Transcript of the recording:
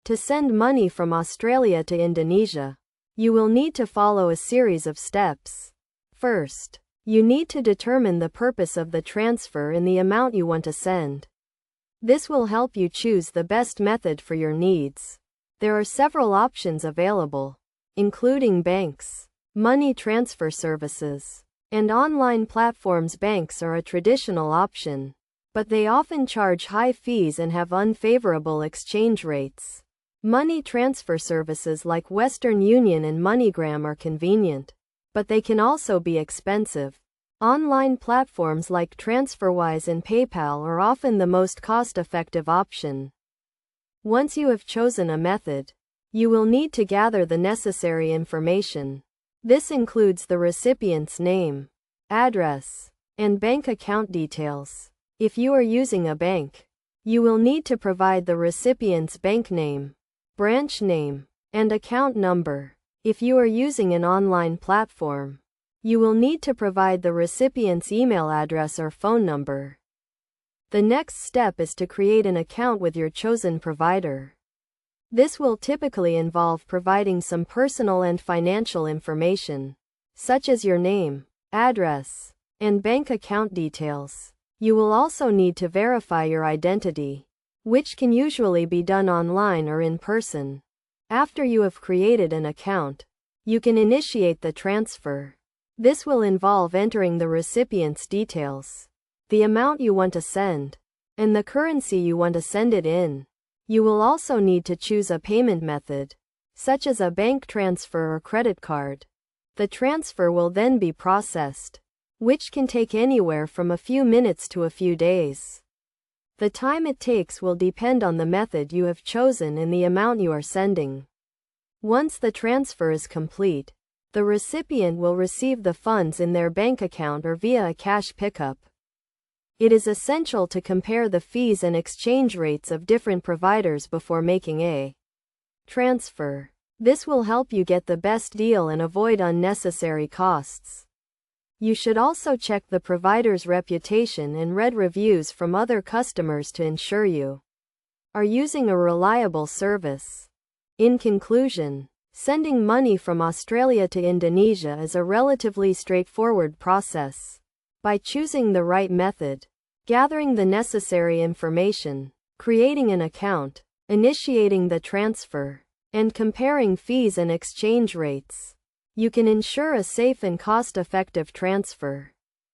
To send money from Australia to Indonesia, you will need to follow a series of steps. First, you need to determine the purpose of the transfer and the amount you want to send. This will help you choose the best method for your needs. There are several options available, including banks, money transfer services, and online platforms. Banks are a traditional option, but they often charge high fees and have unfavorable exchange rates. Money transfer services like Western Union and MoneyGram are convenient, but they can also be expensive. Online platforms like TransferWise and PayPal are often the most cost-effective option. Once you have chosen a method, you will need to gather the necessary information. This includes the recipient's name, address, and bank account details. If you are using a bank, you will need to provide the recipient's bank name, branch name, and account number. If you are using an online platform, you will need to provide the recipient's email address or phone number. The next step is to create an account with your chosen provider. This will typically involve providing some personal and financial information, such as your name, address, and bank account details. You will also need to verify your identity, which can usually be done online or in person. After you have created an account, you can initiate the transfer. This will involve entering the recipient's details, the amount you want to send, and the currency you want to send it in. You will also need to choose a payment method, such as a bank transfer or credit card. The transfer will then be processed, which can take anywhere from a few minutes to a few days. The time it takes will depend on the method you have chosen and the amount you are sending. Once the transfer is complete, the recipient will receive the funds in their bank account or via a cash pickup. It is essential to compare the fees and exchange rates of different providers before making a transfer. This will help you get the best deal and avoid unnecessary costs. You should also check the provider's reputation and read reviews from other customers to ensure you are using a reliable service. In conclusion, sending money from Australia to Indonesia is a relatively straightforward process. By choosing the right method, gathering the necessary information, creating an account, initiating the transfer, and comparing fees and exchange rates, you can ensure a safe and cost-effective transfer.